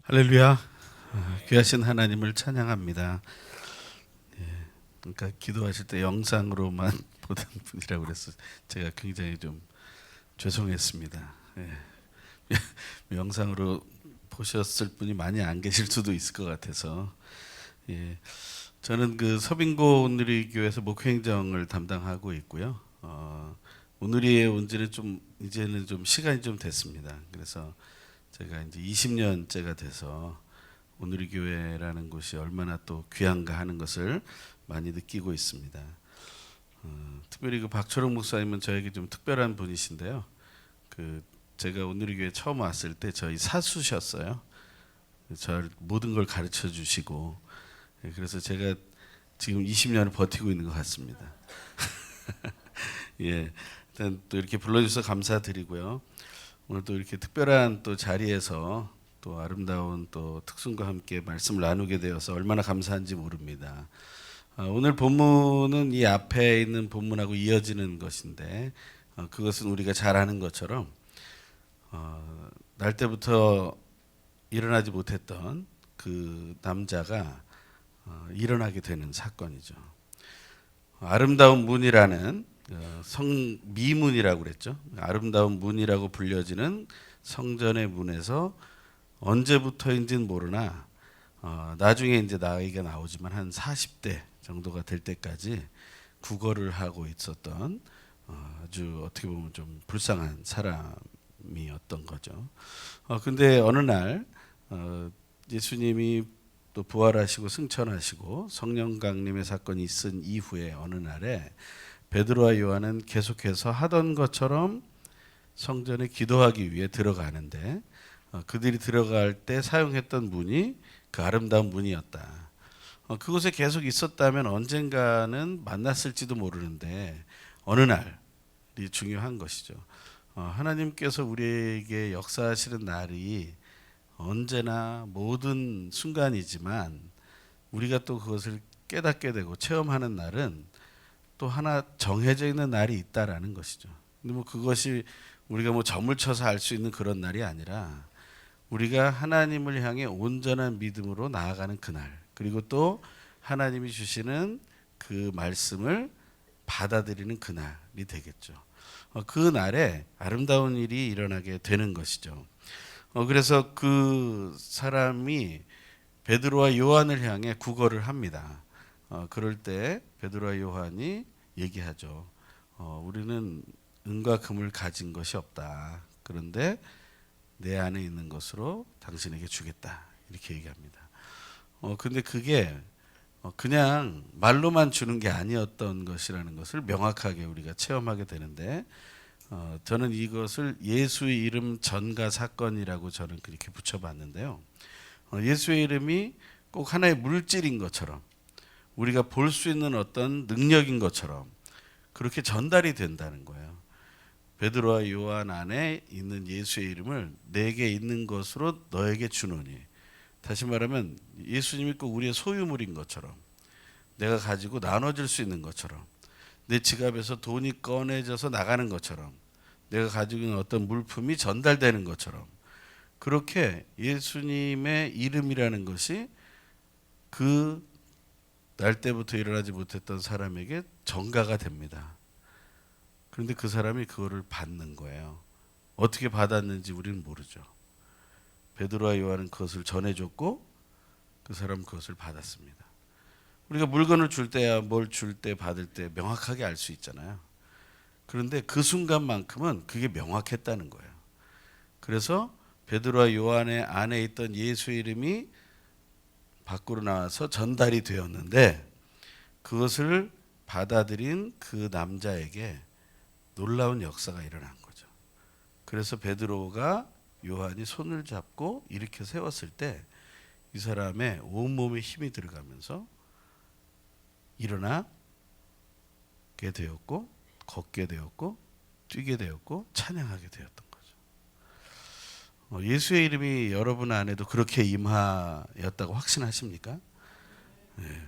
할렐루야. 귀하신 하나님을 찬양합니다. 그러니까 기도하실 때 영상으로만 보던 분이라고 그래서 제가 굉장히 좀 죄송했습니다. 영상으로 보셨을 분이 많이 안 계실 수도 있을 것 같아서. 저는 그 서빙고 온누리교회에서 목회행정을 담당하고 있고요. 온누리에 온 지는 좀 이제는 좀 시간이 좀 됐습니다. 그래서 제가 이제 20년째가 돼서 오누리 교회라는 곳이 얼마나 또 귀한가 하는 것을 많이 느끼고 있습니다. 특별히 그 박초롱 목사님은 저에게 좀 특별한 분이신데요. 그 제가 오누리 교회 처음 왔을 때 저희 사수셨어요. 저 모든 걸 가르쳐 주시고, 그래서 제가 지금 20년을 버티고 있는 것 같습니다. 일단 또 이렇게 불러주셔서 감사드리고요. 오늘 또 이렇게 특별한 또 자리에서 또 아름다운 또 특순과 함께 말씀을 나누게 되어서 얼마나 감사한지 모릅니다. 오늘 본문은 이 앞에 있는 본문하고 이어지는 것인데, 그것은 우리가 잘 아는 것처럼 날 때부터 일어나지 못했던 그 남자가 일어나게 되는 사건이죠. 아름다운 문이라는 성미문이라고 그랬죠. 아름다운 문이라고 불려지는 성전의 문에서 언제부터인지는 모르나 나중에 이제 나이가 나오지만 한 40대 정도가 될 때까지 구걸을 하고 있었던 아주 어떻게 보면 좀 불쌍한 사람이었던 거죠. 근데 어느 날 예수님이 또 부활하시고 승천하시고 성령 강림의 사건이 있은 이후에 어느 날에 베드로와 요한은 계속해서 하던 것처럼 성전에 기도하기 위해 들어가는데, 그들이 들어갈 때 사용했던 문이 그 아름다운 문이었다. 그곳에 계속 있었다면 언젠가는 만났을지도 모르는데 어느 날이 중요한 것이죠. 하나님께서 우리에게 역사하시는 날이 언제나 모든 순간이지만 우리가 또 그것을 깨닫게 되고 체험하는 날은 또 하나 정해져 있는 날이 있다라는 것이죠. 근데 뭐 그것이 우리가 뭐 점을 쳐서 알 수 있는 그런 날이 아니라 우리가 하나님을 향해 온전한 믿음으로 나아가는 그날, 그리고 또 하나님이 주시는 그 말씀을 받아들이는 그날이 되겠죠. 그 날에 아름다운 일이 일어나게 되는 것이죠. 그래서 그 사람이 베드로와 요한을 향해 구걸을 합니다. 그럴 때 베드로와 요한이 얘기하죠. 우리는 은과 금을 가진 것이 없다. 그런데 내 안에 있는 것으로 당신에게 주겠다. 이렇게 얘기합니다. 근데 그게 그냥 말로만 주는 게 아니었던 것이라는 것을 명확하게 우리가 체험하게 되는데, 저는 이것을 예수의 이름 전가 사건이라고 저는 그렇게 붙여봤는데요. 예수의 이름이 꼭 하나의 물질인 것처럼, 우리가 볼 수 있는 어떤 능력인 것처럼 그렇게 전달이 된다는 거예요. 베드로와 요한 안에 있는 예수의 이름을 내게 있는 것으로 너에게 주노니, 다시 말하면 예수님이 꼭 우리의 소유물인 것처럼, 내가 가지고 나눠줄 수 있는 것처럼, 내 지갑에서 돈이 꺼내져서 나가는 것처럼, 내가 가지고 있는 어떤 물품이 전달되는 것처럼, 그렇게 예수님의 이름이라는 것이 그 날 때부터 일어나지 못했던 사람에게 전가가 됩니다. 그런데 그 사람이 그거를 받는 거예요. 어떻게 받았는지 우리는 모르죠. 베드로와 요한은 그것을 전해줬고 그 사람은 그것을 받았습니다. 우리가 물건을 줄 때야 뭘 줄 때 받을 때 명확하게 알 수 있잖아요. 그런데 그 순간만큼은 그게 명확했다는 거예요. 그래서 베드로와 요한의 안에 있던 예수의 이름이 밖으로 나와서 전달이 되었는데, 그것을 받아들인 그 남자에게 놀라운 역사가 일어난 거죠. 그래서 베드로가 요한이 손을 잡고 일으켜 세웠을 때 이 사람의 온몸에 힘이 들어가면서 일어나게 되었고, 걷게 되었고, 뛰게 되었고, 찬양하게 되었던 거죠. 예수의 이름이 여러분 안에도 그렇게 임하였다고 확신하십니까?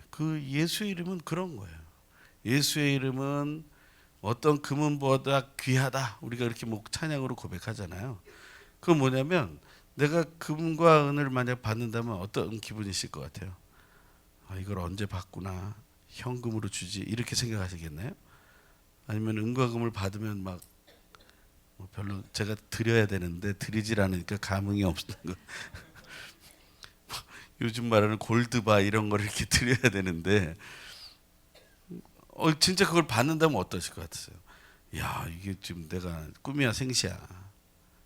그 예수의 이름은 그런 거예요. 예수의 이름은 어떤 금은보다 귀하다. 우리가 이렇게 찬양으로 고백하잖아요. 그건 뭐냐면 내가 금과 은을 만약 받는다면 어떤 기분이실 것 같아요? 아, 이걸 언제 받구나. 현금으로 주지. 이렇게 생각하시겠나요? 아니면 은과 금을 받으면 막 별로 제가 드려야 되는데 드리질 않으니까 감흥이 없는 거. 요즘 말하는 골드바 이런 거를 이렇게 드려야 되는데 진짜 그걸 받는다면 어떠실 것 같으세요? 야, 이게 지금 내가 꿈이야 생시야.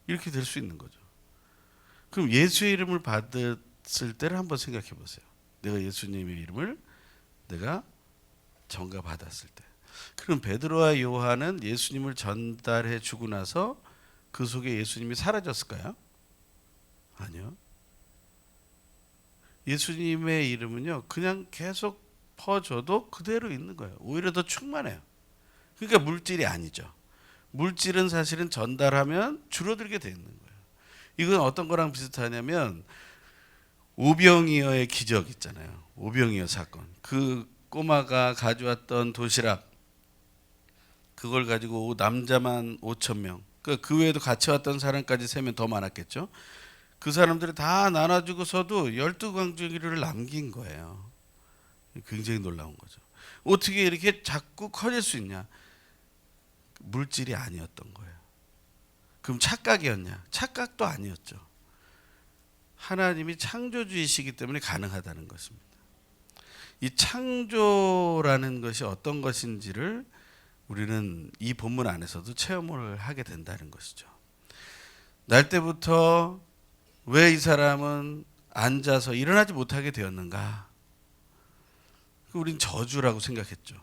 이렇게 될 수 있는 거죠. 그럼 예수의 이름을 받았을 때를 한번 생각해 보세요. 내가 예수님의 이름을 내가 전가받았을 때. 그럼 베드로와 요한은 예수님을 전달해 주고 나서 그 속에 예수님이 사라졌을까요? 아니요. 예수님의 이름은요, 그냥 계속 퍼져도 그대로 있는 거예요. 오히려 더 충만해요. 그러니까 물질이 아니죠. 물질은 사실은 전달하면 줄어들게 되는 거예요. 이건 어떤 거랑 비슷하냐면 오병이어의 기적 있잖아요. 오병이어 사건. 그 꼬마가 가져왔던 도시락 그걸 가지고 남자만 5천 명. 그 외에도 같이 왔던 사람까지 세면 더 많았겠죠. 그 사람들이 다 나눠주고서도 12광주기를 남긴 거예요. 굉장히 놀라운 거죠. 어떻게 이렇게 자꾸 커질 수 있냐? 물질이 아니었던 거예요. 그럼 착각이었냐? 착각도 아니었죠. 하나님이 창조주이시기 때문에 가능하다는 것입니다. 이 창조라는 것이 어떤 것인지를 우리는 이 본문 안에서도 체험을 하게 된다는 것이죠. 날 때부터 왜 이 사람은 앉아서 일어나지 못하게 되었는가? 우린 저주라고 생각했죠.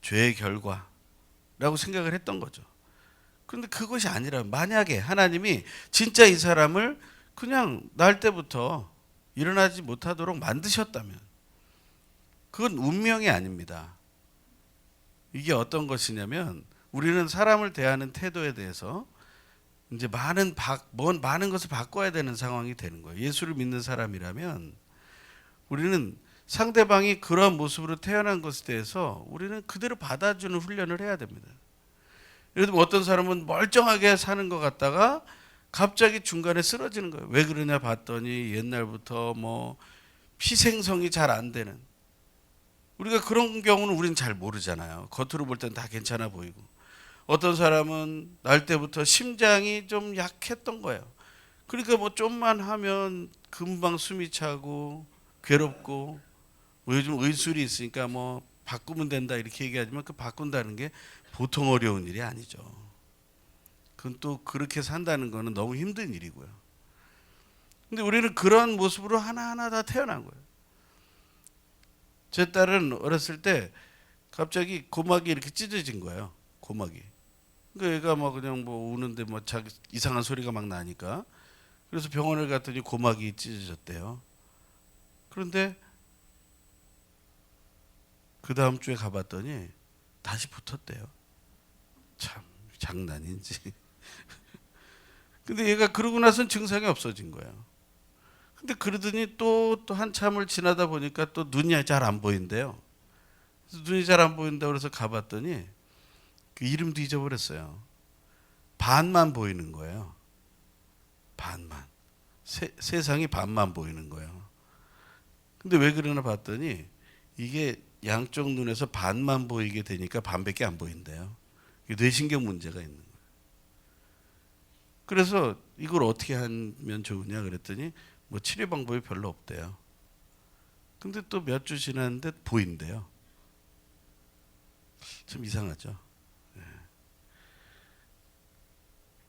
죄의 결과라고 생각을 했던 거죠. 그런데 그것이 아니라 만약에 하나님이 진짜 이 사람을 그냥 날 때부터 일어나지 못하도록 만드셨다면 그건 운명이 아닙니다. 이게 어떤 것이냐면 우리는 사람을 대하는 태도에 대해서 이제 많은 것을 바꿔야 되는 상황이 되는 거예요. 예수를 믿는 사람이라면 우리는 상대방이 그런 모습으로 태어난 것에 대해서 우리는 그대로 받아주는 훈련을 해야 됩니다. 예를 들면 어떤 사람은 멀쩡하게 사는 것 같다가 갑자기 중간에 쓰러지는 거예요. 왜 그러냐 봤더니 옛날부터 희생성이 잘 안 되는, 우리가 그런 경우는 우리는 잘 모르잖아요. 겉으로 볼 땐 다 괜찮아 보이고. 어떤 사람은 날 때부터 심장이 좀 약했던 거예요. 그러니까 좀만 하면 금방 숨이 차고 괴롭고, 요즘 의술이 있으니까 바꾸면 된다 이렇게 얘기하지만 그 바꾼다는 게 보통 어려운 일이 아니죠. 그건 또 그렇게 산다는 거는 너무 힘든 일이고요. 근데 우리는 그런 모습으로 하나하나 다 태어난 거예요. 제 딸은 어렸을 때 갑자기 고막이 이렇게 찢어진 거예요. 고막이. 그러니까 얘가 그냥 우는데 자기 이상한 소리가 막 나니까. 그래서 병원을 갔더니 고막이 찢어졌대요. 그런데 그 다음 주에 가봤더니 다시 붙었대요. 참 장난인지. 근데 얘가 그러고 나선 증상이 없어진 거예요. 근데 그러더니 또 한참을 지나다 보니까 또 눈이 잘 안 보인대요. 그래서 눈이 잘 안 보인다고 그래서 가봤더니 그 이름도 잊어버렸어요. 반만 보이는 거예요. 반만. 세상이 반만 보이는 거예요. 근데 왜 그러나 봤더니 이게 양쪽 눈에서 반만 보이게 되니까 반밖에 안 보인대요. 이게 뇌신경 문제가 있는 거예요. 그래서 이걸 어떻게 하면 좋으냐 그랬더니 치료 방법이 별로 없대요. 근데 또 몇 주 지났는데 보인대요. 좀 이상하죠. 네.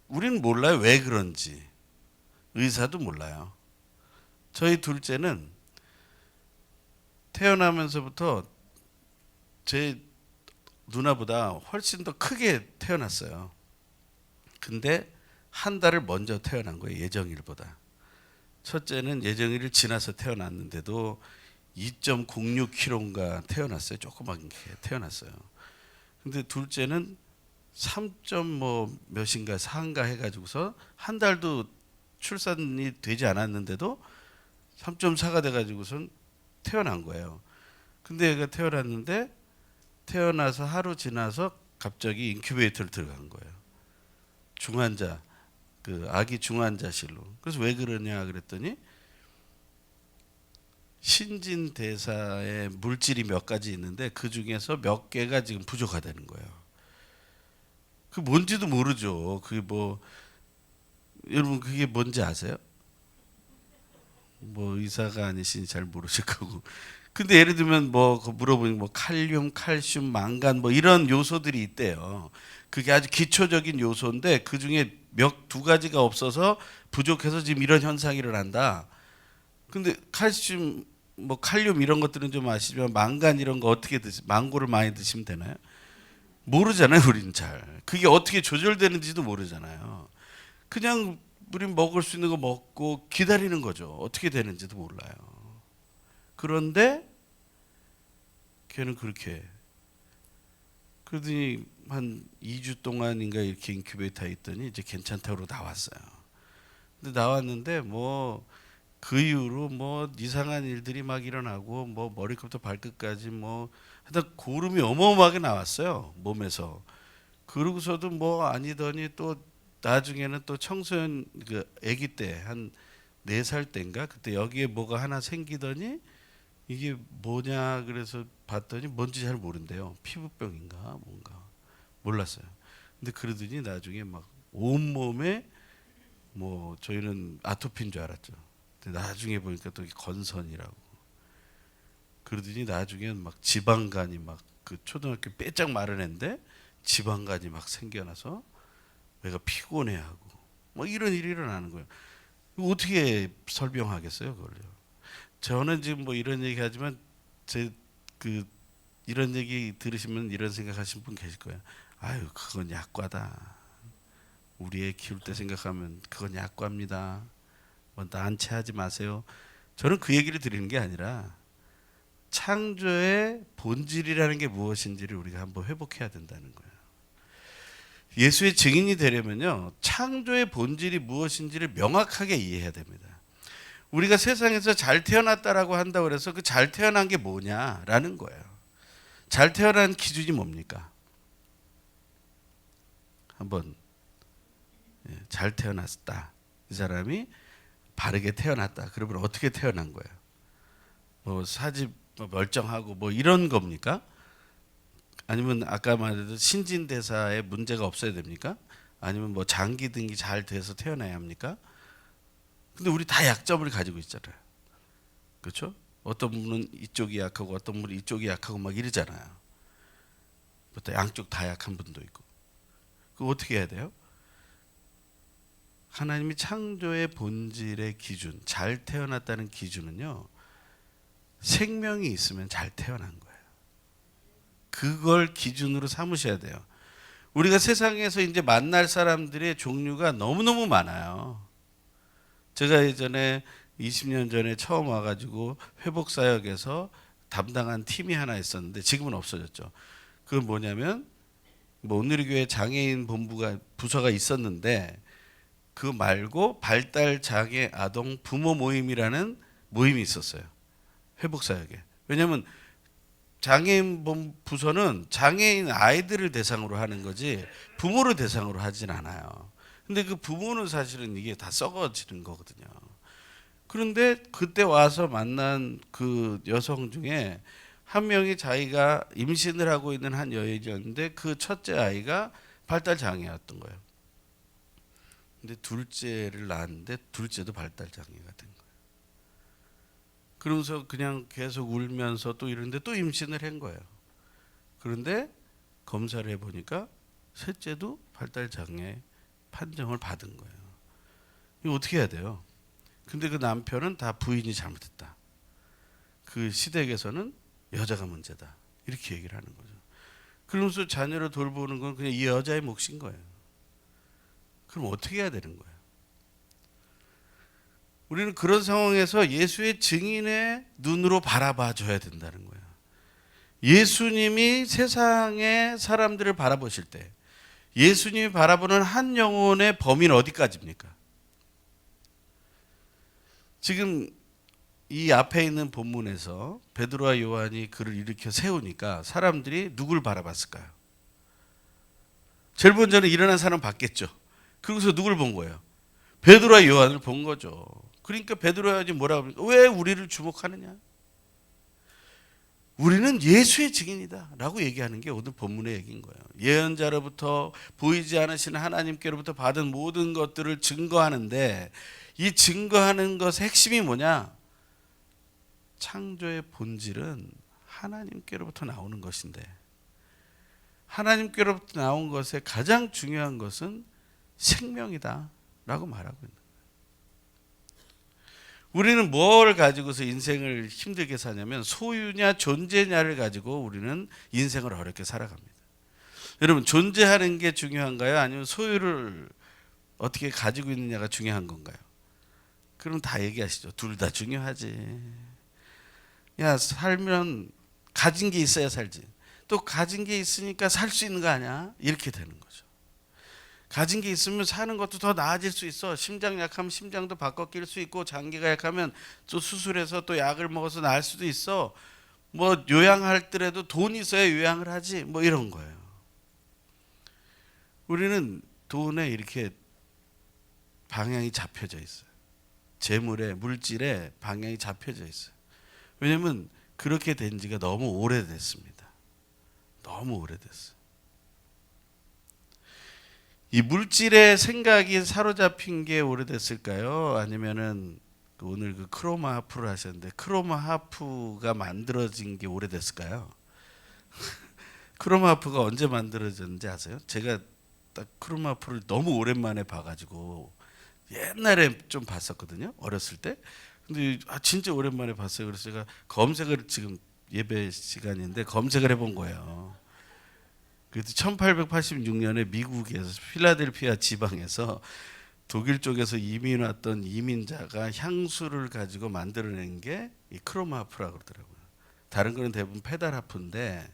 우리는 몰라요. 왜 그런지. 의사도 몰라요. 저희 둘째는 태어나면서부터 제 누나보다 훨씬 더 크게 태어났어요. 근데 한 달을 먼저 태어난 거예요. 예정일보다. 첫째는 예정일을 지나서 태어났는데도 2.06kg인가 태어났어요. 조그맣게 태어났어요. 근데 둘째는 3. 몇인가 4인가 해가지고서 한 달도 출산이 되지 않았는데도 3.4가 돼가지고선 태어난 거예요. 근데 얘가 태어났는데 태어나서 하루 지나서 갑자기 인큐베이터를 들어간 거예요. 중환자 그 아기 중환자실로. 그래서 왜 그러냐 그랬더니 신진대사의 물질이 몇 가지 있는데 그 중에서 몇 개가 지금 부족하다는 거예요. 그 뭔지도 모르죠. 그게 뭐 여러분 그게 뭔지 아세요? 뭐 의사가 아니시니 잘 모르실 거고. 근데 예를 들면 뭐 물어보니 뭐 칼륨, 칼슘, 망간 뭐 이런 요소들이 있대요. 그게 아주 기초적인 요소인데 그 중에 두 가지가 없어서 부족해서 지금 이런 현상이 일어난다. 근데 칼슘, 뭐 칼륨 이런 것들은 좀 아시지만 망간 이런 거 어떻게 망고를 많이 드시면 되나요? 모르잖아요, 우리는 잘. 그게 어떻게 조절되는지도 모르잖아요. 그냥 우린 먹을 수 있는 거 먹고 기다리는 거죠. 어떻게 되는지도 몰라요. 그런데 걔는 그렇게 그러더니 한 2주 동안인가 이렇게 인큐베이터에 있더니 이제 괜찮다고 나왔어요. 근데 나왔는데 뭐 그 이후로 뭐 이상한 일들이 막 일어나고 뭐 머리끝부터 발끝까지 뭐 하여튼 고름이 어마어마하게 나왔어요, 몸에서. 그러고서도 뭐 아니더니 또 나중에는 또 청소년 그 아기 때 한 4살 때인가 그때 여기에 뭐가 하나 생기더니 이게 뭐냐 그래서 봤더니 뭔지 잘 모른대요. 피부병인가 뭔가 몰랐어요. 근데 그러더니 나중에 막 온몸에 뭐 저희는 아토피인 줄 알았죠. 근데 나중에 보니까 또 건선이라고. 그러더니 나중에는 막 지방간이 막 그 초등학교 빼짝 마른 애인데 지방간이 막 생겨나서 애가 피곤해하고 뭐 이런 일이 일어나는 거예요. 이거 어떻게 설명하겠어요, 그걸요? 저는 지금 뭐 이런 얘기하지만 제 그 이런 얘기 들으시면 이런 생각하시는 분 계실 거예요. 아유, 그건 약과다. 우리 애 키울 때 생각하면 그건 약과입니다. 뭐 난처하지 마세요. 저는 그 얘기를 드리는 게 아니라 창조의 본질이라는 게 무엇인지를 우리가 한번 회복해야 된다는 거예요. 예수의 증인이 되려면요, 창조의 본질이 무엇인지를 명확하게 이해해야 됩니다. 우리가 세상에서 잘 태어났다라고 한다고 해서 그 잘 태어난 게 뭐냐라는 거예요. 잘 태어난 기준이 뭡니까? 한번 잘 태어났다. 이 사람이 바르게 태어났다. 그러면 어떻게 태어난 거예요? 뭐 사지 멀쩡하고 뭐 이런 겁니까? 아니면 아까 말했던 신진대사에 문제가 없어야 됩니까? 아니면 뭐 장기 등기 잘 돼서 태어나야 합니까? 근데 우리 다 약점을 가지고 있잖아요. 그렇죠? 어떤 분은 이쪽이 약하고 어떤 분은 이쪽이 약하고 막 이러잖아요. 또 양쪽 다 약한 분도 있고. 그거 어떻게 해야 돼요? 하나님이 창조의 본질의 기준, 잘 태어났다는 기준은요, 생명이 있으면 잘 태어난 거예요. 그걸 기준으로 삼으셔야 돼요. 우리가 세상에서 이제 만날 사람들의 종류가 너무너무 많아요. 제가 예전에 20년 전에 처음 와가지고 회복사역에서 담당한 팀이 하나 있었는데 지금은 없어졌죠. 그건 뭐냐면 뭐 온누리교회 장애인 본부가 부서가 있었는데 그 말고 발달장애 아동 부모 모임이라는 모임이 있었어요. 회복사역에. 왜냐하면 장애인 부서는 장애인 아이들을 대상으로 하는 거지 부모를 대상으로 하진 않아요. 근데 그 부모는 사실은 이게 다 썩어지는 거거든요. 그런데 그때 와서 만난 그 여성 중에 한 명이 자기가 임신을 하고 있는 한 여인이었는데 그 첫째 아이가 발달 장애였던 거예요. 근데 둘째를 낳았는데 둘째도 발달 장애가 된 거예요. 그러면서 그냥 계속 울면서 또 이러는데 또 임신을 한 거예요. 그런데 검사를 해보니까 셋째도 발달 장애 판정을 받은 거예요. 이거 어떻게 해야 돼요? 근데 그 남편은 다 부인이 잘못했다. 그 시댁에서는 여자가 문제다. 이렇게 얘기를 하는 거죠. 그러면서 자녀를 돌보는 건 그냥 이 여자의 몫인 거예요. 그럼 어떻게 해야 되는 거예요? 우리는 그런 상황에서 예수의 증인의 눈으로 바라봐 줘야 된다는 거예요. 예수님이 세상의 사람들을 바라보실 때 예수님이 바라보는 한 영혼의 범위는 어디까지입니까? 지금 이 앞에 있는 본문에서 베드로와 요한이 그를 일으켜 세우니까 사람들이 누굴 바라봤을까요? 제일 먼저는 일어난 사람 봤겠죠. 그러고서 누굴 본 거예요? 베드로와 요한을 본 거죠. 그러니까 베드로와 요한이 뭐라고 합니까? 왜 우리를 주목하느냐? 우리는 예수의 증인이다 라고 얘기하는 게 오늘 본문의 얘기인 거예요. 예언자로부터 보이지 않으시는 하나님께로부터 받은 모든 것들을 증거하는데, 이 증거하는 것의 핵심이 뭐냐? 창조의 본질은 하나님께로부터 나오는 것인데, 하나님께로부터 나온 것의 가장 중요한 것은 생명이다 라고 말하고 있는 거예요. 우리는 뭘 가지고서 인생을 힘들게 사냐면 소유냐 존재냐를 가지고 우리는 인생을 어렵게 살아갑니다. 여러분, 존재하는 게 중요한가요? 아니면 소유를 어떻게 가지고 있느냐가 중요한 건가요? 그럼 다 얘기하시죠. 둘 다 중요하지. 야, 살면 가진 게 있어야 살지. 또 가진 게 있으니까 살 수 있는 거 아니야? 이렇게 되는 거죠. 가진 게 있으면 사는 것도 더 나아질 수 있어. 심장 약하면 심장도 바꿔 낄 수 있고, 장기가 약하면 또 수술해서 또 약을 먹어서 나을 수도 있어. 뭐 요양할 때라도 돈이 있어야 요양을 하지. 뭐 이런 거예요. 우리는 돈에 이렇게 방향이 잡혀져 있어요. 재물에, 물질에 방향이 잡혀져 있어요. 왜냐면 그렇게 된 지가 너무 오래됐습니다. 너무 오래됐어요. 이 물질의 생각이 사로잡힌 게 오래됐을까요? 아니면은 오늘 그 크로마 하프를 하셨는데 크로마 하프가 만들어진 게 오래됐을까요? 크로마 하프가 언제 만들어졌는지 아세요? 제가 딱 크로마 하프를 너무 오랜만에 봐가지고 옛날에 좀 봤었거든요. 어렸을 때. 근데 진짜 오랜만에 봤어요. 그래서 제가 검색을, 지금 예배 시간인데 검색을 해본 거예요. 그래도 1886년에 미국에서 필라델피아 지방에서 독일 쪽에서 이민 왔던 이민자가 향수를 가지고 만들어낸 게 이 크로마 하프라고 그러더라고요. 다른 거는 대부분 페달 하프인데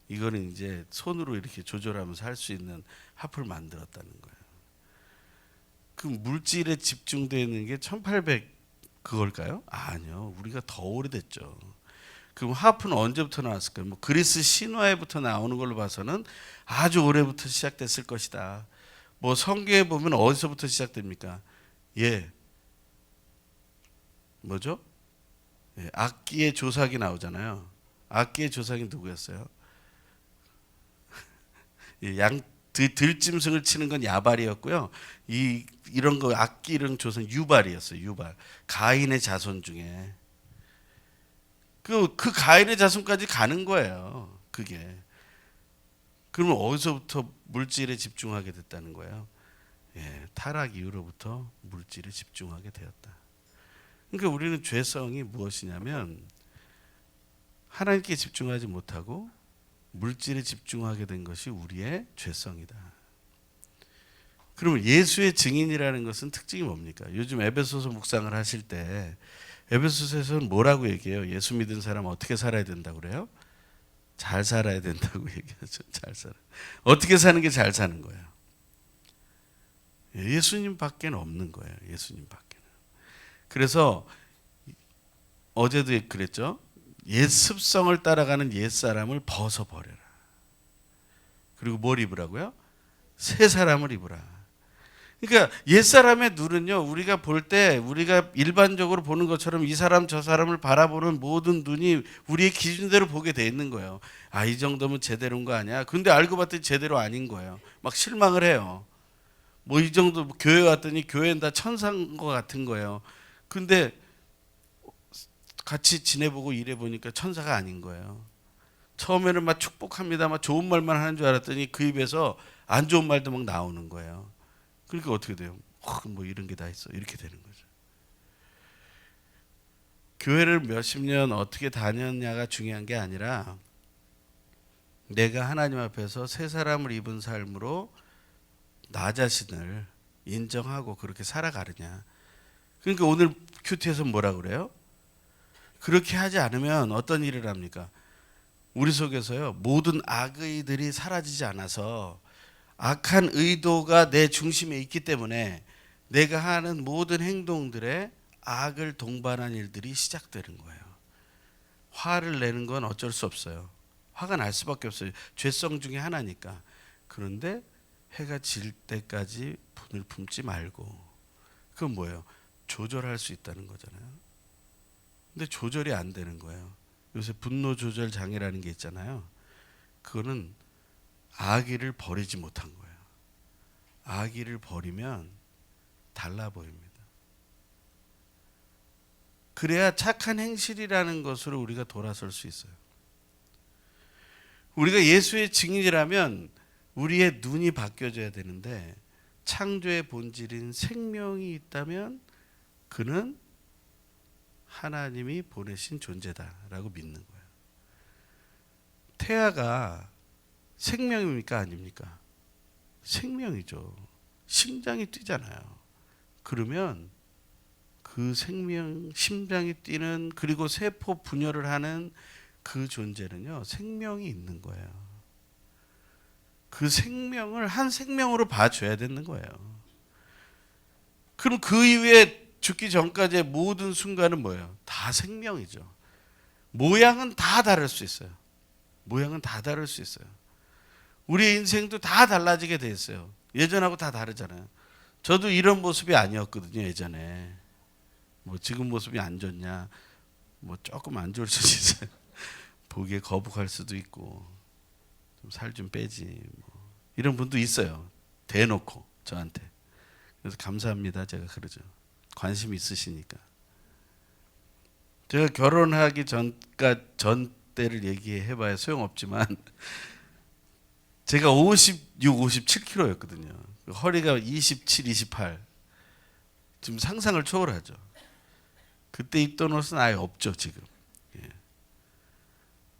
이거는 이제 손으로 이렇게 조절하면서 할 수 있는 하프를 만들었다는 거예요. 그 물질에 집중되어 있는 게 1800 그걸까요? 아니요. 우리가 더 오래됐죠. 그럼 하프는 언제부터 나왔을까요? 뭐 그리스 신화에부터 나오는 걸로 봐서는 아주 오래부터 시작됐을 것이다. 뭐 성경에 보면 어디서부터 시작됩니까? 예, 뭐죠? 예, 악기의 조상이 나오잖아요. 악기의 조상이 누구였어요? 예, 들짐승을 치는 건 야발이었고요. 이런 거 악기 이런 조상 유발이었어요. 유발. 가인의 자손 중에 그 가인의 자손까지 가는 거예요. 그게. 그러면 어디서부터 물질에 집중하게 됐다는 거예요? 예, 타락 이후로부터 물질에 집중하게 되었다. 그러니까 우리는 죄성이 무엇이냐면 하나님께 집중하지 못하고 물질에 집중하게 된 것이 우리의 죄성이다. 그러면 예수의 증인이라는 것은 특징이 뭡니까? 요즘 에베소서 묵상을 하실 때 에베소서에서는 뭐라고 얘기해요? 예수 믿은 사람 어떻게 살아야 된다고 그래요? 잘 살아야 된다고 얘기하죠. 잘 살아. 어떻게 사는 게 잘 사는 거예요? 예수님밖에 없는 거예요. 예수님밖에는. 그래서 어제도 그랬죠. 옛 습성을 따라가는 옛 사람을 벗어버려라. 그리고 뭘 입으라고요? 새 사람을 입으라. 그러니까 옛사람의 눈은요, 우리가 볼 때 우리가 일반적으로 보는 것처럼 이 사람 저 사람을 바라보는 모든 눈이 우리의 기준대로 보게 돼 있는 거예요. 아, 이 정도면 제대로인 거 아니야? 근데 알고 봤더니 제대로 아닌 거예요. 막 실망을 해요. 뭐 이 정도 교회 왔더니 교회는 다 천사인 것 같은 거예요. 근데 같이 지내보고 일해보니까 천사가 아닌 거예요. 처음에는 막 축복합니다, 막 좋은 말만 하는 줄 알았더니 그 입에서 안 좋은 말도 막 나오는 거예요. 그러니까 어떻게 돼요? 뭐 이런 게 다 있어. 이렇게 되는 거죠. 교회를 몇십 년 어떻게 다녔냐가 중요한 게 아니라 내가 하나님 앞에서 새 사람을 입은 삶으로 나 자신을 인정하고 그렇게 살아가느냐. 그러니까 오늘 큐티에서 뭐라 그래요? 그렇게 하지 않으면 어떤 일을 합니까? 우리 속에서요, 모든 악의들이 사라지지 않아서 악한 의도가 내 중심에 있기 때문에 내가 하는 모든 행동들에 악을 동반한 일들이 시작되는 거예요. 화를 내는 건 어쩔 수 없어요. 화가 날 수밖에 없어요. 죄성 중에 하나니까. 그런데 해가 질 때까지 분을 품지 말고 그건 뭐예요? 조절할 수 있다는 거잖아요. 근데 조절이 안 되는 거예요. 요새 분노 조절 장애라는 게 있잖아요. 그거는 아기를 버리지 못한 거예요. 아기를 버리면 달라 보입니다. 그래야 착한 행실이라는 것으로 우리가 돌아설 수 있어요. 우리가 예수의 증인이라면 우리의 눈이 바뀌어져야 되는데, 창조의 본질인 생명이 있다면 그는 하나님이 보내신 존재다라고 믿는 거예요. 태아가 생명입니까? 아닙니까? 생명이죠. 심장이 뛰잖아요. 그러면 그 생명, 심장이 뛰는, 그리고 세포 분열을 하는 그 존재는요, 생명이 있는 거예요. 그 생명을 한 생명으로 봐줘야 되는 거예요. 그럼 그 이후에 죽기 전까지의 모든 순간은 뭐예요? 다 생명이죠. 모양은 다 다를 수 있어요. 모양은 다 다를 수 있어요. 우리의 인생도 다 달라지게 돼 있어요. 예전하고 다 다르잖아요. 저도 이런 모습이 아니었거든요, 예전에. 뭐 지금 모습이 안 좋냐? 뭐 조금 안 좋을 수도 있어요. 보기에 거북할 수도 있고, 좀 살 좀 빼지. 뭐. 이런 분도 있어요. 대놓고 저한테. 그래서 감사합니다. 제가 그러죠. 관심 있으시니까. 제가 결혼하기 전 때를 얘기해봐야 소용없지만, 제가 56, 57kg였거든요. 허리가 27, 28. 지금 상상을 초월하죠. 그때 입던 옷은 아예 없죠, 지금. 예.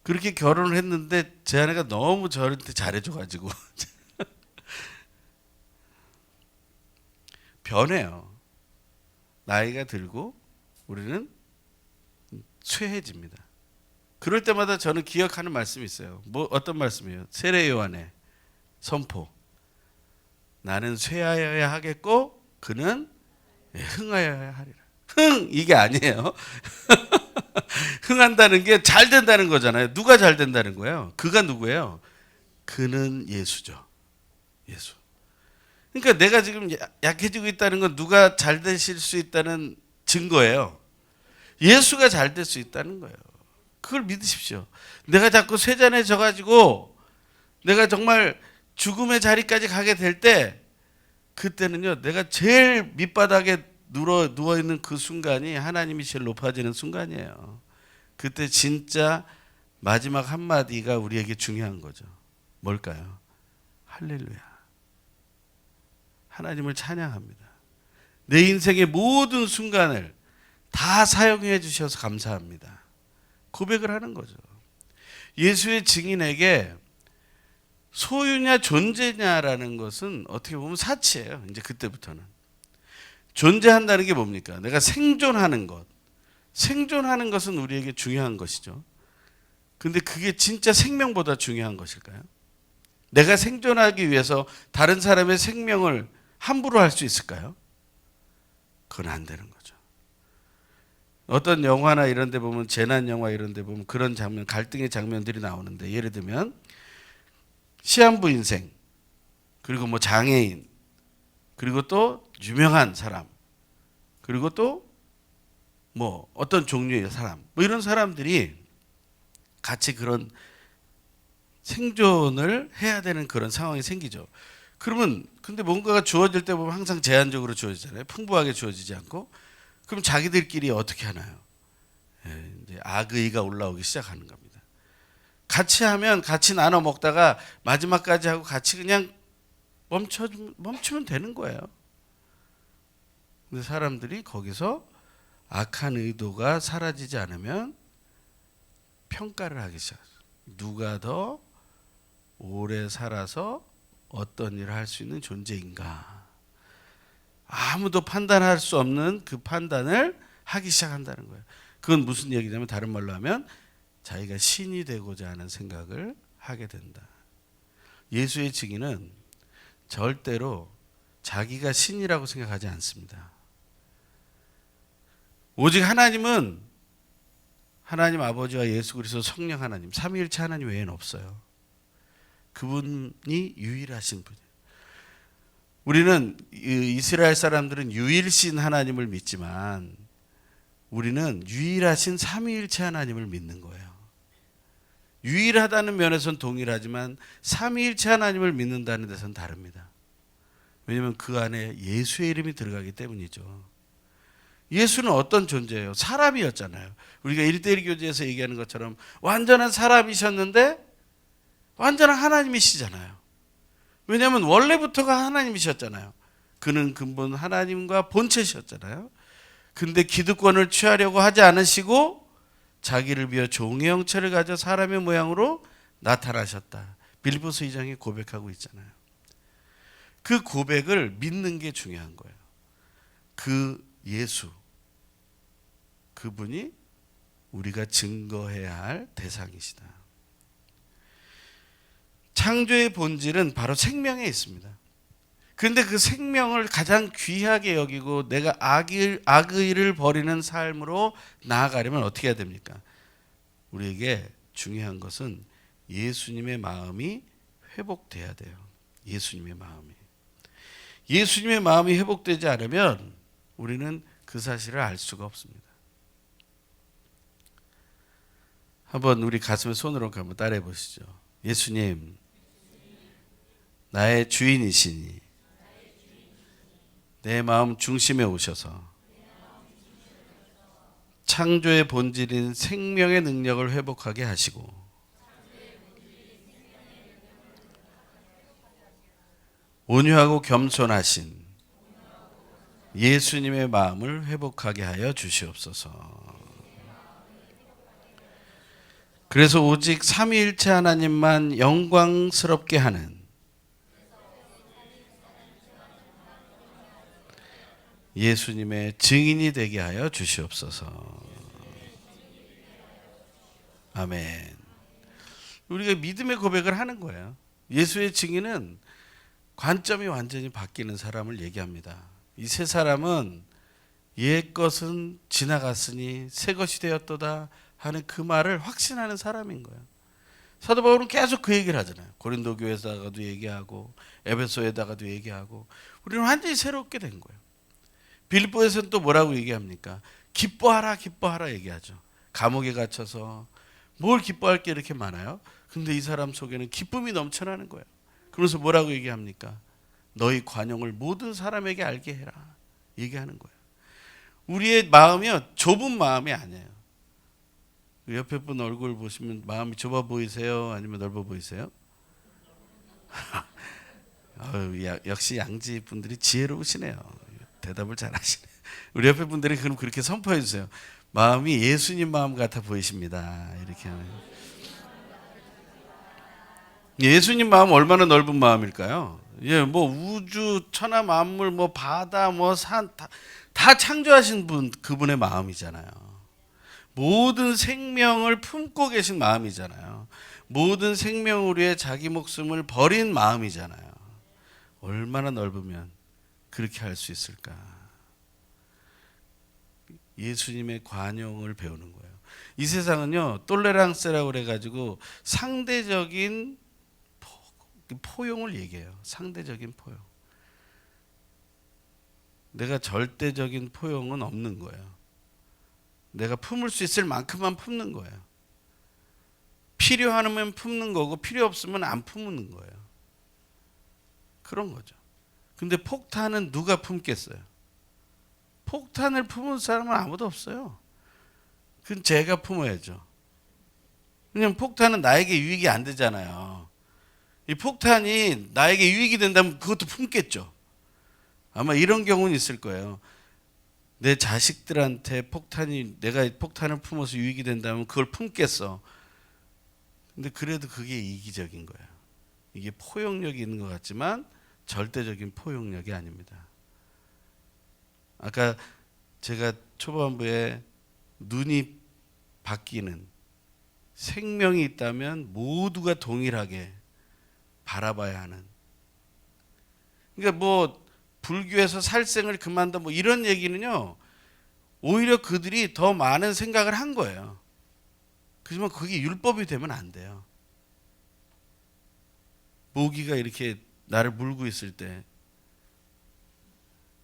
그렇게 결혼을 했는데 제 아내가 너무 저한테 잘해줘가지고 변해요. 나이가 들고 우리는 쇠해집니다. 그럴 때마다 저는 기억하는 말씀이 있어요. 뭐 어떤 말씀이에요? 세례 요한의 선포. 나는 쇠하여야 하겠고 그는 흥하여야 하리라. 흥 이게 아니에요. 흥한다는 게 잘 된다는 거잖아요. 누가 잘 된다는 거예요? 그가 누구예요? 그는 예수죠. 예수. 그러니까 내가 지금 약해지고 있다는 건 누가 잘 되실 수 있다는 증거예요. 예수가 잘 될 수 있다는 거예요. 그걸 믿으십시오. 내가 자꾸 쇠잔해져 가지고 내가 정말 죽음의 자리까지 가게 될 때, 그때는요, 내가 제일 밑바닥에 누워 있는 그 순간이 하나님이 제일 높아지는 순간이에요. 그때 진짜 마지막 한마디가 우리에게 중요한 거죠. 뭘까요? 할렐루야. 하나님을 찬양합니다. 내 인생의 모든 순간을 다 사용해 주셔서 감사합니다. 고백을 하는 거죠. 예수의 증인에게 소유냐 존재냐라는 것은 어떻게 보면 사치예요. 이제 그때부터는. 존재한다는 게 뭡니까? 내가 생존하는 것. 생존하는 것은 우리에게 중요한 것이죠. 근데 그게 진짜 생명보다 중요한 것일까요? 내가 생존하기 위해서 다른 사람의 생명을 함부로 할 수 있을까요? 그건 안 되는 거죠. 어떤 영화나 이런 데 보면, 재난 영화 이런 데 보면 그런 장면, 갈등의 장면들이 나오는데, 예를 들면 시한부 인생, 그리고 뭐 장애인, 그리고 또 유명한 사람, 그리고 또 뭐 어떤 종류의 사람, 뭐 이런 사람들이 같이 그런 생존을 해야 되는 그런 상황이 생기죠. 그러면 근데 뭔가가 주어질 때 보면 항상 제한적으로 주어지잖아요. 풍부하게 주어지지 않고. 그럼 자기들끼리 어떻게 하나요? 이제 악의가 올라오기 시작하는 겁니다. 같이 하면 같이 나눠 먹다가 마지막까지 하고 같이 그냥 멈추면 되는 거예요. 근데 사람들이 거기서 악한 의도가 사라지지 않으면 평가를 하기 시작해요. 누가 더 오래 살아서 어떤 일을 할 수 있는 존재인가. 아무도 판단할 수 없는 그 판단을 하기 시작한다는 거예요. 그건 무슨 얘기냐면, 다른 말로 하면 자기가 신이 되고자 하는 생각을 하게 된다. 예수의 증인은 절대로 자기가 신이라고 생각하지 않습니다. 오직 하나님은, 하나님 아버지와 예수 그리스도 성령 하나님, 삼위일체 하나님 외에는 없어요. 그분이 유일하신 분이에요. 우리는 이스라엘 사람들은 유일신 하나님을 믿지만 우리는 유일하신 삼위일체 하나님을 믿는 거예요. 유일하다는 면에서는 동일하지만 삼위일체 하나님을 믿는다는 데서는 다릅니다. 왜냐하면 그 안에 예수의 이름이 들어가기 때문이죠. 예수는 어떤 존재예요? 사람이었잖아요. 우리가 1:1 교제에서 얘기하는 것처럼 완전한 사람이셨는데 완전한 하나님이시잖아요. 왜냐하면 원래부터가 하나님이셨잖아요. 그는 근본 하나님과 본체셨잖아요. 근데 기득권을 취하려고 하지 않으시고 자기를 비워 종의 형체를 가져 사람의 모양으로 나타나셨다. 빌립보서 2장에 고백하고 있잖아요. 그 고백을 믿는 게 중요한 거예요. 그 예수, 그분이 우리가 증거해야 할 대상이시다. 창조의 본질은 바로 생명에 있습니다. 그런데 그 생명을 가장 귀하게 여기고 내가 악의를 버리는 삶으로 나아가려면 어떻게 해야 됩니까? 우리에게 중요한 것은 예수님의 마음이 회복돼야 돼요. 예수님의 마음이 회복되지 않으면 우리는 그 사실을 알 수가 없습니다. 한번 우리 가슴에 손으로 한번 따라해 보시죠. 예수님, 나의 주인이시니 내 마음 중심에 오셔서 창조의 본질인 생명의 능력을 회복하게 하시고 온유하고 겸손하신 예수님의 마음을 회복하게 하여 주시옵소서. 그래서 오직 삼위일체 하나님만 영광스럽게 하는 예수님의 증인이 되게 하여 주시옵소서. 아멘. 우리가 믿음의 고백을 하는 거예요. 예수의 증인은 관점이 완전히 바뀌는 사람을 얘기합니다. 이 세 사람은 옛 것은 지나갔으니 새 것이 되었도다 하는 그 말을 확신하는 사람인 거예요. 사도 바울은 계속 그 얘기를 하잖아요. 고린도 교회에다가도 얘기하고 에베소에다가도 얘기하고 우리는 완전히 새롭게 된 거예요. 빌립보에서는 또 뭐라고 얘기합니까? 기뻐하라 기뻐하라 얘기하죠. 감옥에 갇혀서 뭘 기뻐할 게 이렇게 많아요? 근데 이 사람 속에는 기쁨이 넘쳐나는 거예요. 그러면서 뭐라고 얘기합니까? 너희 관용을 모든 사람에게 알게 해라 얘기하는 거예요. 우리의 마음이요 좁은 마음이 아니에요. 옆에 분 얼굴 보시면 마음이 좁아 보이세요? 아니면 넓어 보이세요? 역시 양지 분들이 지혜로우시네요. 대답을 잘 하시네. 우리 옆에 분들이 그럼 그렇게 선포해 주세요. 마음이 예수님 마음 같아 보이십니다. 이렇게 하면. 예수님 마음 얼마나 넓은 마음일까요? 예, 뭐 우주, 천하 만물, 뭐 바다, 뭐 산 다 창조하신 분 그분의 마음이잖아요. 모든 생명을 품고 계신 마음이잖아요. 모든 생명을 위해 자기 목숨을 버린 마음이잖아요. 얼마나 넓으면 그렇게 할 수 있을까? 예수님의 관용을 배우는 거예요. 이 세상은요 똘레랑스라고 그래가지고 상대적인 포용을 얘기해요. 상대적인 포용. 내가 절대적인 포용은 없는 거예요. 내가 품을 수 있을 만큼만 품는 거예요. 필요하면 품는 거고 필요 없으면 안 품는 거예요. 그런 거죠. 근데 폭탄은 누가 품겠어요? 폭탄을 품은 사람은 아무도 없어요. 그건 제가 품어야죠. 왜냐면 폭탄은 나에게 유익이 안 되잖아요. 이 폭탄이 나에게 유익이 된다면 그것도 품겠죠. 아마 이런 경우는 있을 거예요. 내 자식들한테 내가 폭탄을 품어서 유익이 된다면 그걸 품겠어. 근데 그래도 그게 이기적인 거예요. 이게 포용력이 있는 것 같지만 절대적인 포용력이 아닙니다. 아까 제가 초반부에 눈이 바뀌는 생명이 있다면 모두가 동일하게 바라봐야 하는. 그러니까 뭐 불교에서 살생을 그만둬 뭐 이런 얘기는요. 오히려 그들이 더 많은 생각을 한 거예요. 그렇지만 그게 율법이 되면 안 돼요. 모기가 이렇게 나를 물고 있을 때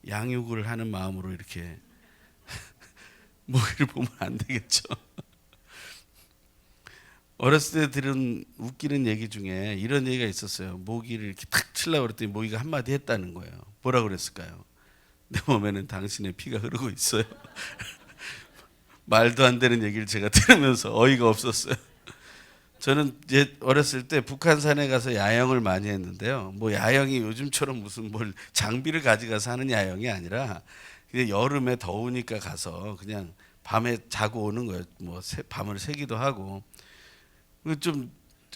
양육을 하는 마음으로 이렇게 모기를 보면 안 되겠죠. 어렸을 때 들은 웃기는 얘기 중에 이런 얘기가 있었어요. 모기를 이렇게 탁 치려고 그랬더니 모기가 한마디 했다는 거예요. 뭐라 그랬을까요? 내 몸에는 당신의 피가 흐르고 있어요. 말도 안 되는 얘기를 제가 들으면서 어이가 없었어요. 저는 어렸을 때 북한산에 가서 야영을 많이 했는데요. 뭐 야영이 요즘처럼 무슨 뭘 장비를 가져가서 하는 야영이 아니라 그냥 여름에 더우니까 가서 그냥 밤에 자고 오는 거예요. 뭐 밤을 새기도 하고 좀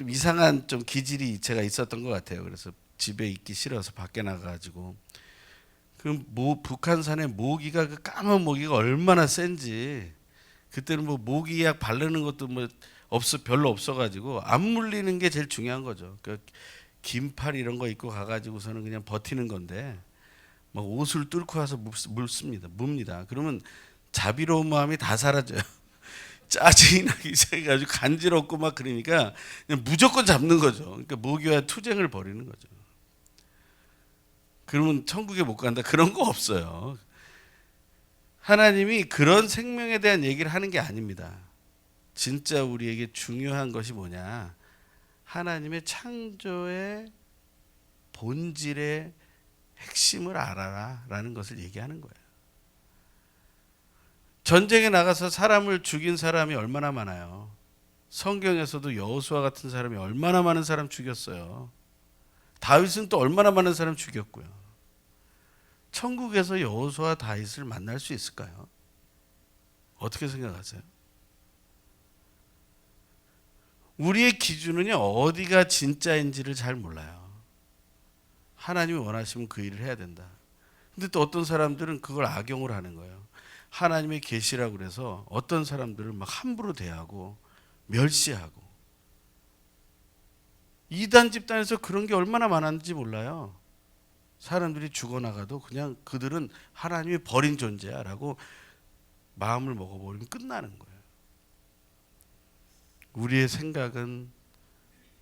이상한 좀 기질이 제가 있었던 것 같아요. 그래서 집에 있기 싫어서 밖에 나가가지고 북한산에 모기가 그 까만 모기가 얼마나 센지 그때는 뭐 모기약 바르는 것도 뭐 별로 없어가지고 안 물리는 게 제일 중요한 거죠. 그 긴팔 이런 거 입고 가가지고서는 그냥 버티는 건데 막 옷을 뚫고 와서 뭅니다. 그러면 자비로운 마음이 다 사라져요. 짜증이 나기 시작해가지고 간지럽고 막 그러니까 그냥 무조건 잡는 거죠. 그러니까 모기와 투쟁을 벌이는 거죠. 그러면 천국에 못 간다 그런 거 없어요. 하나님이 그런 생명에 대한 얘기를 하는 게 아닙니다. 진짜 우리에게 중요한 것이 뭐냐? 하나님의 창조의 본질의 핵심을 알아라라는 것을 얘기하는 거예요. 전쟁에 나가서 사람을 죽인 사람이 얼마나 많아요. 성경에서도 여호수아 같은 사람이 얼마나 많은 사람 죽였어요. 다윗은 또 얼마나 많은 사람 죽였고요. 천국에서 여호수아 다윗을 만날 수 있을까요? 어떻게 생각하세요? 우리의 기준은요, 어디가 진짜인지를 잘 몰라요. 하나님이 원하시면 그 일을 해야 된다. 근데 또 어떤 사람들은 그걸 악용을 하는 거예요. 하나님의 계시라고 그래서 어떤 사람들을 막 함부로 대하고 멸시하고. 이단 집단에서 그런 게 얼마나 많았는지 몰라요. 사람들이 죽어나가도 그냥 그들은 하나님이 버린 존재야 라고 마음을 먹어버리면 끝나는 거예요. 우리의 생각은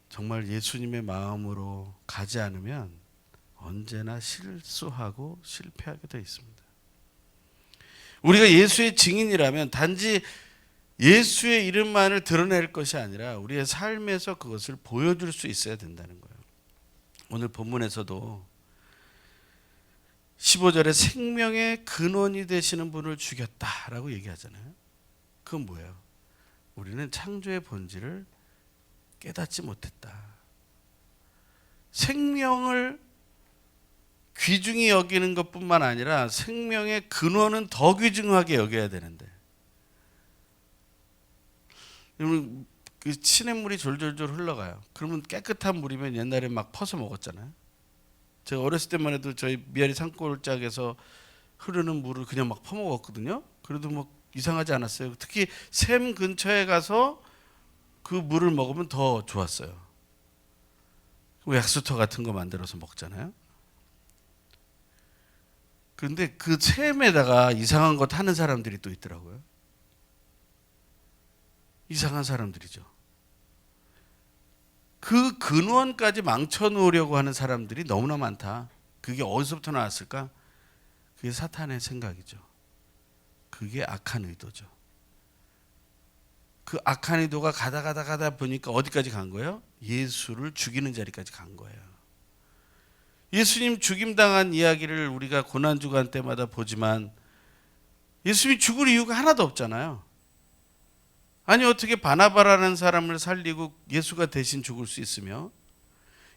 정말 예수님의 마음으로 가지 않으면 언제나 실수하고 실패하게 되어 있습니다. 우리가 예수의 증인이라면 단지 예수의 이름만을 드러낼 것이 아니라 우리의 삶에서 그것을 보여줄 수 있어야 된다는 거예요. 오늘 본문에서도 15절에 생명의 근원이 되시는 분을 죽였다라고 얘기하잖아요. 그건 뭐예요? 우리는 창조의 본질을 깨닫지 못했다. 생명을 귀중히 여기는 것뿐만 아니라 생명의 근원은 더 귀중하게 여겨야 되는데, 여러분 그 시냇물이 졸졸졸 흘러가요. 그러면 깨끗한 물이면 옛날에 막 퍼서 먹었잖아요. 제가 어렸을 때만 해도 저희 미아리 산골짜기에서 흐르는 물을 그냥 막 퍼먹었거든요. 그래도 뭐 이상하지 않았어요. 특히 샘 근처에 가서 그 물을 먹으면 더 좋았어요. 약수터 같은 거 만들어서 먹잖아요. 그런데 그 샘에다가 이상한 것 하는 사람들이 또 있더라고요. 이상한 사람들이죠. 그 근원까지 망쳐놓으려고 하는 사람들이 너무나 많다. 그게 어디서부터 나왔을까? 그게 사탄의 생각이죠. 그게 악한 의도죠. 그 악한 의도가 가다 보니까 어디까지 간 거예요? 예수를 죽이는 자리까지 간 거예요. 예수님 죽임당한 이야기를 우리가 고난주간 때마다 보지만 예수님이 죽을 이유가 하나도 없잖아요. 아니 어떻게 바나바라는 사람을 살리고 예수가 대신 죽을 수 있으며,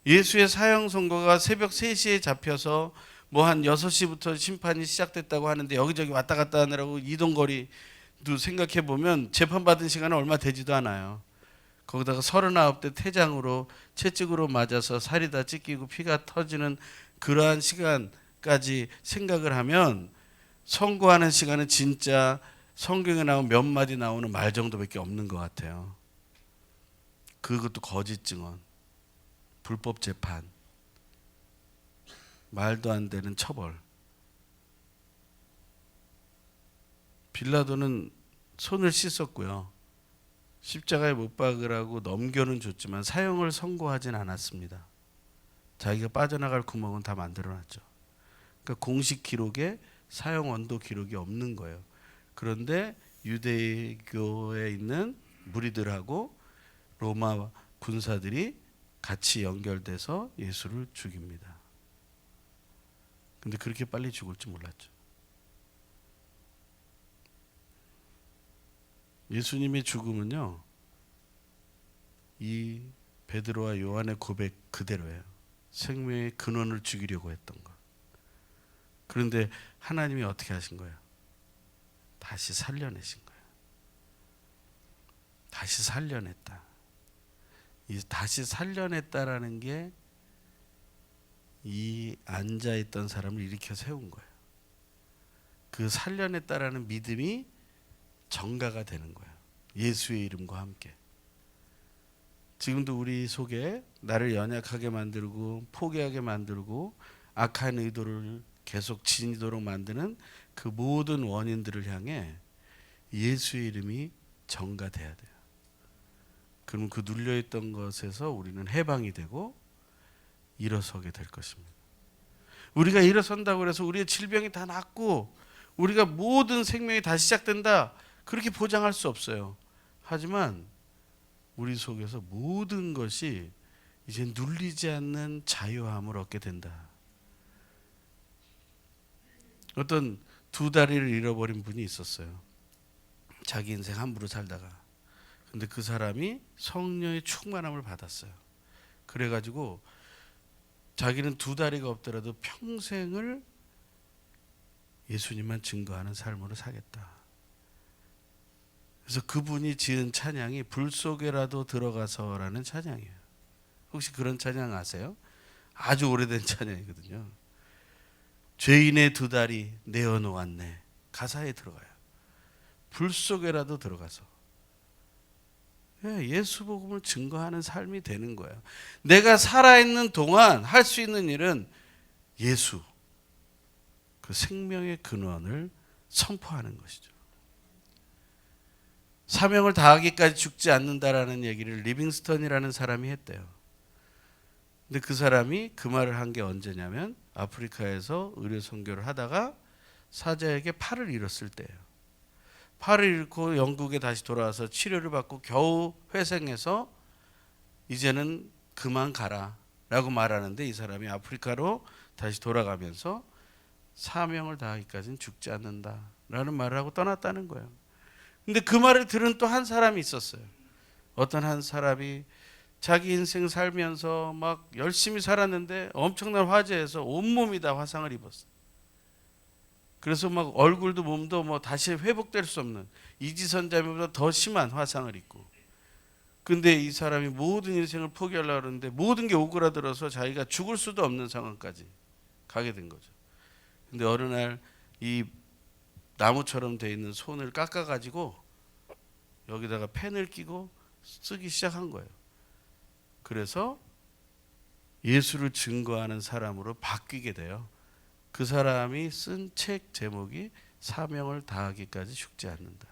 예수의 사형 선고가 새벽 3시에 잡혀서 뭐 한 6시부터 심판이 시작됐다고 하는데 여기저기 왔다 갔다 하느라고 이동거리도 생각해 보면 재판받은 시간은 얼마 되지도 않아요. 거기다가 39대 태장으로 채찍으로 맞아서 살이 다 찢기고 피가 터지는 그러한 시간까지 생각을 하면 선고하는 시간은 진짜 성경에 나온 몇 마디 나오는 말 정도밖에 없는 것 같아요. 그것도 거짓 증언, 불법 재판, 말도 안 되는 처벌. 빌라도는 손을 씻었고요. 십자가에 못 박으라고 넘겨는 줬지만 사형을 선고하진 않았습니다. 자기가 빠져나갈 구멍은 다 만들어놨죠. 그러니까 공식 기록에 사형 언도 기록이 없는 거예요. 그런데 유대교에 있는 무리들하고 로마 군사들이 같이 연결돼서 예수를 죽입니다. 근데 그렇게 빨리 죽을 줄 몰랐죠. 예수님의 죽음은요, 이 베드로와 요한의 고백 그대로예요. 생명의 근원을 죽이려고 했던 것. 그런데 하나님이 어떻게 하신 거예요? 다시 살려내신 거예요. 다시 살려냈다. 이 다시 살려냈다라는 게 이 앉아있던 사람을 일으켜 세운 거예요. 그 살려냈다라는 믿음이 전가가 되는 거예요. 예수의 이름과 함께. 지금도 우리 속에 나를 연약하게 만들고 포기하게 만들고 악한 의도를 계속 지니도록 만드는 그 모든 원인들을 향해 예수의 이름이 전가돼야 돼요. 그럼 그 눌려있던 것에서 우리는 해방이 되고 일어서게 될 것입니다. 우리가 일어선다고 해서 우리의 질병이 다 낫고 우리가 모든 생명이 다시 시작된다, 그렇게 보장할 수 없어요. 하지만 우리 속에서 모든 것이 이제 눌리지 않는 자유함을 얻게 된다. 어떤 두 다리를 잃어버린 분이 있었어요. 자기 인생 함부로 살다가. 근데 그 사람이 성령의 충만함을 받았어요. 그래가지고 자기는 두 다리가 없더라도 평생을 예수님만 증거하는 삶으로 살겠다. 그래서 그분이 지은 찬양이 불 속에라도 들어가서라는 찬양이에요. 혹시 그런 찬양 아세요? 아주 오래된 찬양이거든요. 죄인의 두 다리 내어놓았네. 가사에 들어가요. 불 속에라도 들어가서 예수 복음을 증거하는 삶이 되는 거예요. 내가 살아있는 동안 할 수 있는 일은 예수, 그 생명의 근원을 선포하는 것이죠. 사명을 다하기까지 죽지 않는다라는 얘기를 리빙스턴이라는 사람이 했대요. 근데 그 사람이 그 말을 한 게 언제냐면 아프리카에서 의료 선교를 하다가 사자에게 팔을 잃었을 때예요. 팔을 잃고 영국에 다시 돌아와서 치료를 받고 겨우 회생해서 이제는 그만 가라 라고 말하는데, 이 사람이 아프리카로 다시 돌아가면서 사명을 다하기까지는 죽지 않는다 라는 말을 하고 떠났다는 거예요. 근데 그 말을 들은 또 한 사람이 있었어요. 어떤 한 사람이 자기 인생 살면서 막 열심히 살았는데 엄청난 화재에서 온몸이 다 화상을 입었어요. 그래서 막 얼굴도 몸도 뭐 다시 회복될 수 없는, 이지선자매보다 더 심한 화상을 입고, 근데 이 사람이 모든 인생을 포기하려고 하는데 모든 게 오그라들어서 자기가 죽을 수도 없는 상황까지 가게 된 거죠. 근데 어느 날 이 나무처럼 돼 있는 손을 깎아가지고 여기다가 펜을 끼고 쓰기 시작한 거예요. 그래서 예수를 증거하는 사람으로 바뀌게 돼요. 그 사람이 쓴 책 제목이 사명을 다하기까지 죽지 않는다.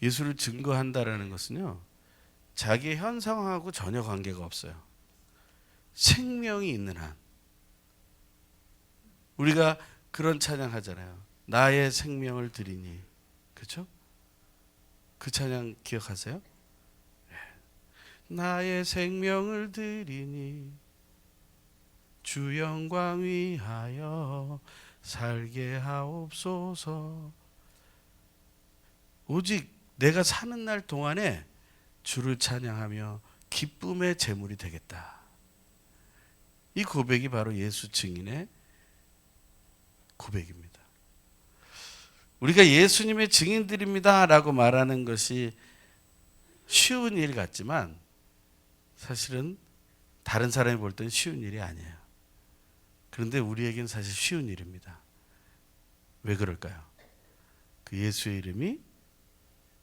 예수를 증거한다라는 것은요, 자기의 현 상황하고 전혀 관계가 없어요. 생명이 있는 한. 우리가 그런 찬양 하잖아요. 나의 생명을 드리니. 그렇죠? 그 찬양 기억하세요? 나의 생명을 드리니 주 영광 위하여 살게 하옵소서. 오직 내가 사는 날 동안에 주를 찬양하며 기쁨의 제물이 되겠다. 이 고백이 바로 예수 증인의 고백입니다. 우리가 예수님의 증인들입니다 라고 말하는 것이 쉬운 일 같지만 사실은 다른 사람이 볼 때는 쉬운 일이 아니에요. 그런데 우리에겐 사실 쉬운 일입니다. 왜 그럴까요? 그 예수의 이름이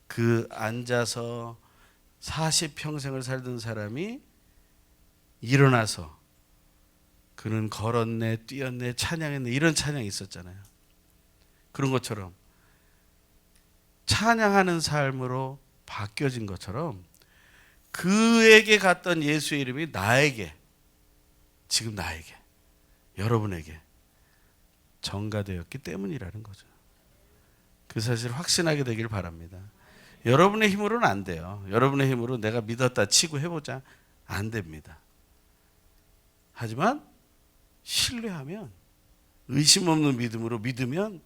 그 앉아서 40평생을 살던 사람이 일어나서 그는 걸었네, 뛰었네, 찬양했네, 이런 찬양이 있었잖아요. 그런 것처럼 찬양하는 삶으로 바뀌어진 것처럼 그에게 갔던 예수의 이름이 나에게, 지금 나에게, 여러분에게 전가되었기 때문이라는 거죠. 그 사실 확신하게 되길 바랍니다. 여러분의 힘으로는 안 돼요. 여러분의 힘으로 내가 믿었다 치고 해보자. 안 됩니다. 하지만 신뢰하면, 의심 없는 믿음으로 믿으면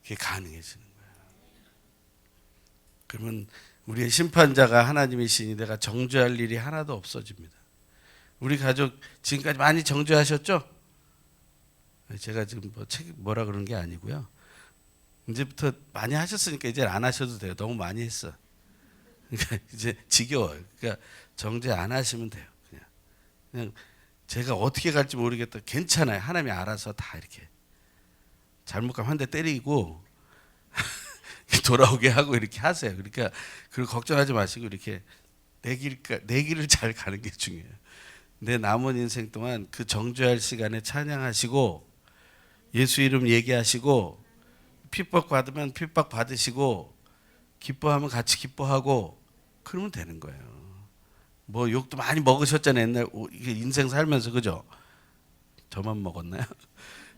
그게 가능해지는 거예요. 그러면 우리의 심판자가 하나님이시니 내가 정죄할 일이 하나도 없어집니다. 우리 가족 지금까지 많이 정죄하셨죠? 제가 지금 뭐라 그러는 게 아니고요. 이제부터 많이 하셨으니까 이제 안 하셔도 돼요. 너무 많이 했어. 그러니까 이제 지겨워요. 그러니까 정죄 안 하시면 돼요. 그냥 제가 어떻게 갈지 모르겠다. 괜찮아요. 하나님이 알아서 다 이렇게 잘못하면 한 대 때리고 돌아오게 하고 이렇게 하세요. 그러니까 그걸 걱정하지 마시고 이렇게 내 길을 잘 가는 게 중요해요. 내 남은 인생 동안 그 정죄할 시간에 찬양하시고 예수 이름 얘기하시고 핍박 받으면 핍박 받으시고 기뻐하면 같이 기뻐하고 그러면 되는 거예요. 뭐 욕도 많이 먹으셨잖아요. 옛날 이게 인생 살면서. 그죠? 저만 먹었나요?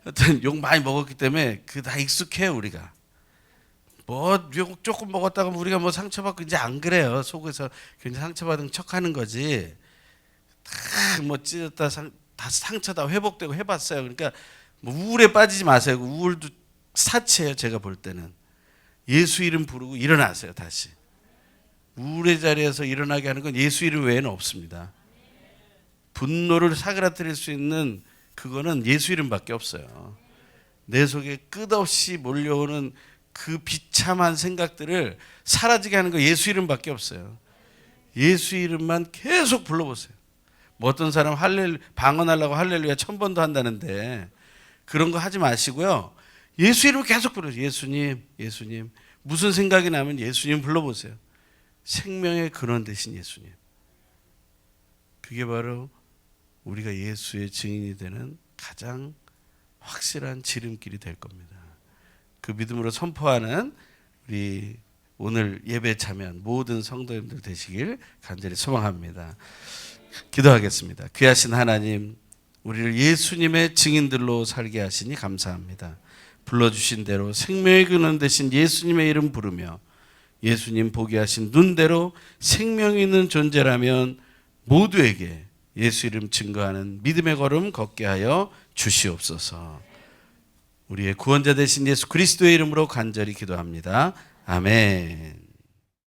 하여튼 욕 많이 먹었기 때문에 그 다 익숙해요. 우리가 뭐 욕 조금 먹었다가 우리가 뭐 상처받고 이제 안 그래요. 속에서 굉장히 상처받은 척하는 거지. 다 뭐 찢었다 다 상처 다 회복되고 해봤어요. 그러니까 뭐 우울에 빠지지 마세요. 우울도 사치예요. 제가 볼 때는 예수 이름 부르고 일어나세요. 다시 우울의 자리에서 일어나게 하는 건 예수 이름 외에는 없습니다. 분노를 사그라뜨릴 수 있는 그거는 예수 이름밖에 없어요. 내 속에 끝없이 몰려오는 그 비참한 생각들을 사라지게 하는 거 예수 이름밖에 없어요. 예수 이름만 계속 불러보세요. 뭐 어떤 사람 방언하려고 할렐루야 1000번도 한다는데 그런 거 하지 마시고요. 예수 이름을 계속 부르세요. 예수님, 예수님. 무슨 생각이 나면 예수님 불러보세요. 생명의 근원 되신 예수님. 그게 바로 우리가 예수의 증인이 되는 가장 확실한 지름길이 될 겁니다. 그 믿음으로 선포하는 우리 오늘 예배 참여한 모든 성도님들 되시길 간절히 소망합니다. 기도하겠습니다. 귀하신 하나님, 우리를 예수님의 증인들로 살게 하시니 감사합니다. 불러주신 대로 생명의 근원 되신 예수님의 이름 부르며 예수님 보게 하신 눈대로 생명이 있는 존재라면 모두에게 예수 이름 증거하는 믿음의 걸음 걷게 하여 주시옵소서. 우리의 구원자 되신 예수 그리스도의 이름으로 간절히 기도합니다. 아멘.